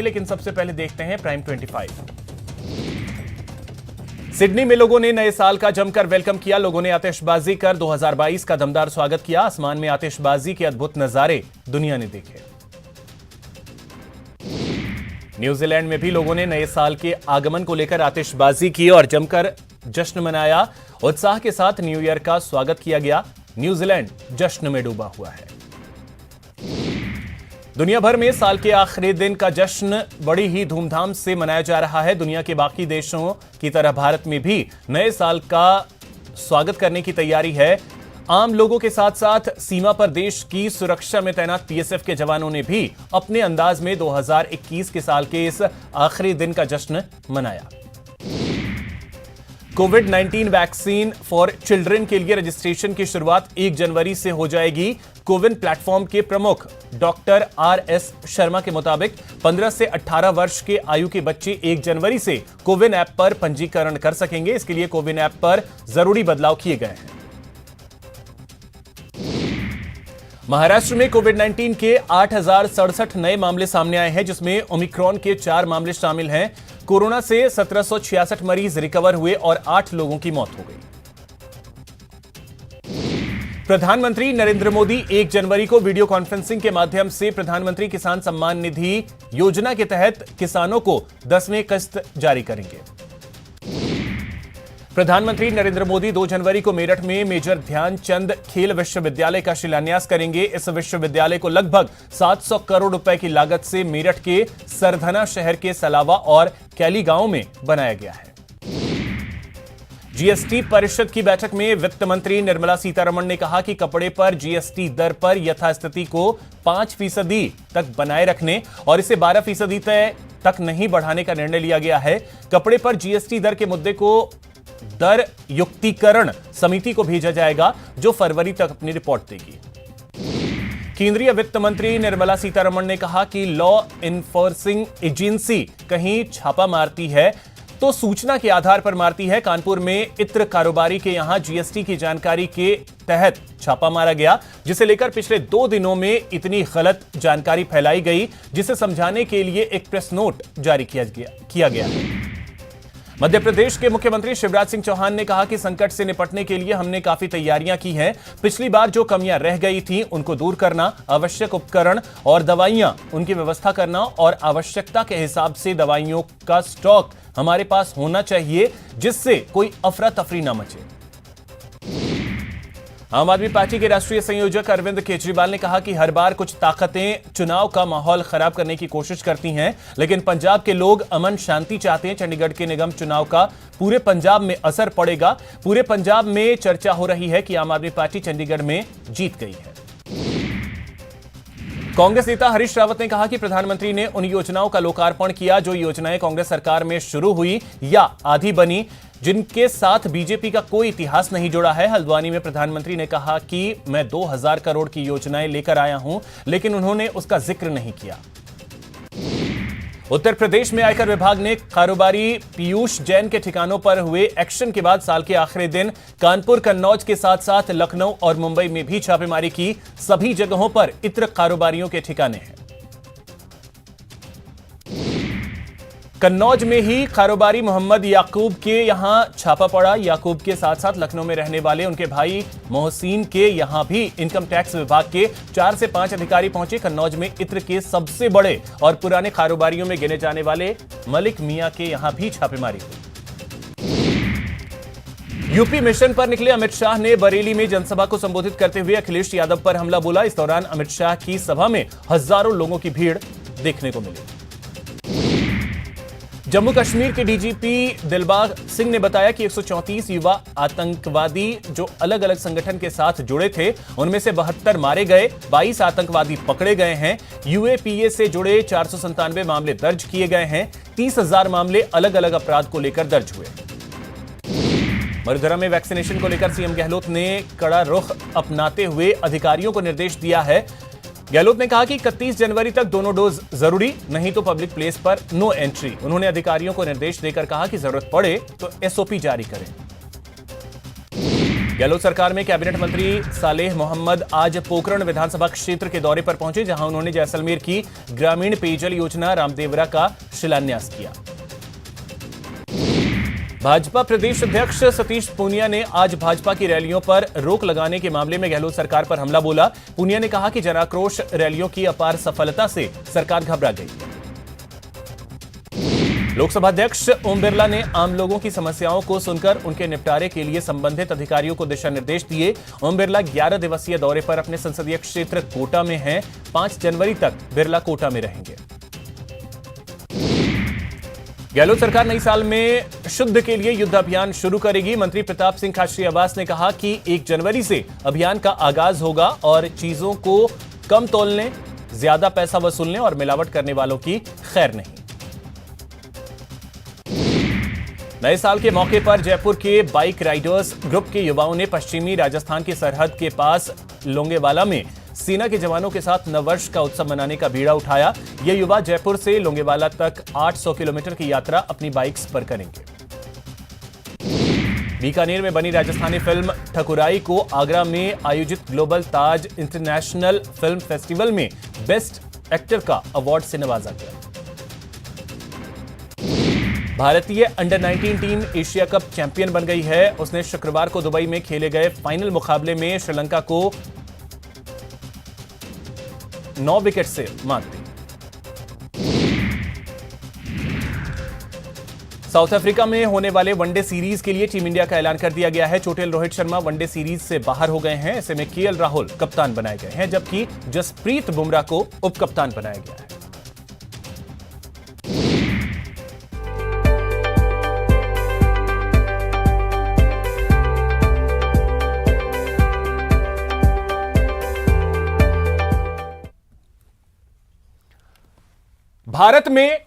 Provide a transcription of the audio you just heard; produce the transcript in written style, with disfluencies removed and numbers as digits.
लेकिन सबसे पहले देखते हैं प्राइम 25। सिडनी में लोगों ने नए साल का जमकर वेलकम किया। लोगों ने आतिशबाजी कर 2022 का दमदार स्वागत किया। आसमान में आतिशबाजी के अद्भुत नजारे दुनिया ने देखे। न्यूजीलैंड में भी लोगों ने नए साल के आगमन को लेकर आतिशबाजी की और जमकर जश्न मनाया। उत्साह के साथ न्यू ईयर का स्वागत किया गया। न्यूजीलैंड जश्न में डूबा हुआ है। दुनिया भर में साल के आखिरी दिन का जश्न बड़ी ही धूमधाम से मनाया जा रहा है। दुनिया के बाकी देशों की तरह भारत में भी नए साल का स्वागत करने की तैयारी है। आम लोगों के साथ साथ सीमा पर देश की सुरक्षा में तैनात बीएसएफ के जवानों ने भी अपने अंदाज में 2021 के साल के इस आखिरी दिन का जश्न मनाया। कोविड-19 वैक्सीन फॉर चिल्ड्रन के लिए रजिस्ट्रेशन की शुरुआत 1 जनवरी से हो जाएगी। कोविन प्लेटफॉर्म के प्रमुख डॉक्टर आर.एस. शर्मा के मुताबिक 15 से 18 वर्ष के आयु के बच्चे 1 जनवरी से कोविन ऐप पर पंजीकरण कर सकेंगे। इसके लिए कोविन ऐप पर जरूरी बदलाव किए गए हैं। महाराष्ट्र में कोविड-19 के 8,067 नए मामले सामने आए हैं, जिसमें ओमिक्रॉन के 4 मामले शामिल हैं। कोरोना से 1766 मरीज रिकवर हुए और 8 लोगों की मौत हो गई। प्रधानमंत्री नरेंद्र मोदी 1 जनवरी को वीडियो कॉन्फ्रेंसिंग के माध्यम से प्रधानमंत्री किसान सम्मान निधि योजना के तहत किसानों को 10वीं किस्त जारी करेंगे। प्रधानमंत्री नरेंद्र मोदी 2 जनवरी को मेरठ में मेजर ध्यानचंद खेल विश्वविद्यालय का शिलान्यास करेंगे। इस विश्वविद्यालय को लगभग 700 करोड़ रुपए की लागत से मेरठ के सरधना शहर के सलावा और कैली गांव में बनाया गया है। जीएसटी परिषद की बैठक में वित्त मंत्री निर्मला सीतारमण ने कहा कि कपड़े पर जीएसटी दर पर यथास्थिति को 5% तक बनाए रखने और इसे 12% तक नहीं बढ़ाने का निर्णय लिया गया है। कपड़े पर जीएसटी दर के मुद्दे को दर युक्तिकरण समिति को भेजा जाएगा, जो फरवरी तक अपनी रिपोर्ट देगी। केंद्रीय वित्त मंत्री निर्मला सीतारमण ने कहा कि लॉ इन्फोर्सिंग एजेंसी कहीं छापा मारती है तो सूचना के आधार पर मारती है। कानपुर में इत्र कारोबारी के यहां जीएसटी की जानकारी के तहत छापा मारा गया, जिसे लेकर पिछले 2 दिनों में इतनी गलत जानकारी फैलाई गई, जिसे समझाने के लिए एक प्रेस नोट जारी किया गया है। मध्य प्रदेश के मुख्यमंत्री शिवराज सिंह चौहान ने कहा कि संकट से निपटने के लिए हमने काफी तैयारियां की हैं। पिछली बार जो कमियां रह गई थीं, उनको दूर करना, आवश्यक उपकरण और दवाइयां उनकी व्यवस्था करना और आवश्यकता के हिसाब से दवाइयों का स्टॉक हमारे पास होना चाहिए, जिससे कोई अफरा तफरी ना मचे। आम आदमी पार्टी के राष्ट्रीय संयोजक अरविंद केजरीवाल ने कहा कि हर बार कुछ ताकतें चुनाव का माहौल खराब करने की कोशिश करती हैं, लेकिन पंजाब के लोग अमन शांति चाहते हैं। चंडीगढ़ के निगम चुनाव का पूरे पंजाब में असर पड़ेगा। पूरे पंजाब में चर्चा हो रही है कि आम आदमी पार्टी चंडीगढ़ में जीत गई है। कांग्रेस नेता हरीश रावत ने कहा कि प्रधानमंत्री ने उन योजनाओं का लोकार्पण किया जो योजनाएं कांग्रेस सरकार में शुरू हुई या आधी बनी, जिनके साथ बीजेपी का कोई इतिहास नहीं जुड़ा है। हल्द्वानी में प्रधानमंत्री ने कहा कि मैं 2000 करोड़ की योजनाएं लेकर आया हूं, लेकिन उन्होंने उसका जिक्र नहीं किया। उत्तर प्रदेश में आयकर विभाग ने कारोबारी पीयूष जैन के ठिकानों पर हुए एक्शन के बाद साल के आखिरी दिन कानपुर, कन्नौज के साथ साथ लखनऊ और मुंबई में भी छापेमारी की। सभी जगहों पर इत्र कारोबारियों के ठिकाने हैं। कन्नौज में ही कारोबारी मोहम्मद याकूब के यहां छापा पड़ा। याकूब के साथ साथ लखनऊ में रहने वाले उनके भाई मोहसिन के यहां भी इनकम टैक्स विभाग के 4 से 5 अधिकारी पहुंचे। कन्नौज में इत्र के सबसे बड़े और पुराने कारोबारियों में गिने जाने वाले मलिक मियां के यहां भी छापेमारी हुई। यूपी मिशन पर निकले अमित शाह ने बरेली में जनसभा को संबोधित करते हुए अखिलेश यादव पर हमला बोला। इस दौरान अमित शाह की सभा में हजारों लोगों की भीड़ देखने को मिली। जम्मू कश्मीर के डीजीपी दिलबाग सिंह ने बताया कि 134 युवा आतंकवादी जो अलग अलग संगठन के साथ जुड़े थे, उनमें से 72 मारे गए, 22 आतंकवादी पकड़े गए हैं। यूएपीए से जुड़े 497 मामले दर्ज किए गए हैं। 30,000 मामले अलग अलग अपराध को लेकर दर्ज हुए। मधुरा में वैक्सीनेशन को लेकर सीएम गहलोत ने कड़ा रुख अपनाते हुए अधिकारियों को निर्देश दिया है। गहलोत ने कहा कि 31 जनवरी तक दोनों डोज जरूरी, नहीं तो पब्लिक प्लेस पर नो एंट्री। उन्होंने अधिकारियों को निर्देश देकर कहा कि जरूरत पड़े तो एसओपी जारी करें। गहलोत सरकार में कैबिनेट मंत्री सालेह मोहम्मद आज पोखरण विधानसभा क्षेत्र के दौरे पर पहुंचे, जहां उन्होंने जैसलमेर की ग्रामीण पेयजल योजना रामदेवरा का शिलान्यास किया। भाजपा प्रदेश अध्यक्ष सतीश पूनिया ने आज भाजपा की रैलियों पर रोक लगाने के मामले में गहलोत सरकार पर हमला बोला। पूनिया ने कहा कि जनाक्रोश रैलियों की अपार सफलता से सरकार घबरा गई। लोकसभा अध्यक्ष ओम बिरला ने आम लोगों की समस्याओं को सुनकर उनके निपटारे के लिए संबंधित अधिकारियों को दिशा निर्देश दिए। ओम बिरला 11 दिवसीय दौरे पर अपने संसदीय क्षेत्र कोटा में हैं। 5 जनवरी तक बिरला कोटा में रहेंगे। गहलोत सरकार नई साल में शुद्ध के लिए युद्ध अभियान शुरू करेगी। मंत्री प्रताप सिंह खाचरियावास ने कहा कि 1 जनवरी से अभियान का आगाज होगा और चीजों को कम तोलने, ज्यादा पैसा वसूलने और मिलावट करने वालों की खैर नहीं। नए साल के मौके पर जयपुर के बाइक राइडर्स ग्रुप के युवाओं ने पश्चिमी राजस्थान की सरहद के पास लोंगेवाला में सेना के जवानों के साथ नववर्ष का उत्सव मनाने का बीड़ा उठाया। ये युवा जयपुर से लोंगेवाला तक 800 किलोमीटर की यात्रा अपनी बाइक्स पर करेंगे। बीकानेर में बनी राजस्थानी फिल्म ठकुराई को आगरा में आयोजित ग्लोबल ताज इंटरनेशनल फिल्म फेस्टिवल में बेस्ट एक्टर का अवार्ड से नवाजा गया। भारतीय under 19 team Asia cup champion बन गई है। उसने शुक्रवार को दुबई में खेले गए फाइनल मुकाबले में श्रीलंका को 9 विकेट से मात दी। साउथ अफ्रीका में होने वाले वनडे सीरीज के लिए टीम इंडिया का ऐलान कर दिया गया है। चोटिल रोहित शर्मा वनडे सीरीज से बाहर हो गए हैं। ऐसे में केएल राहुल कप्तान बनाए गए हैं, जबकि जसप्रीत बुमराह को उप कप्तान बनाया गया है। भारत में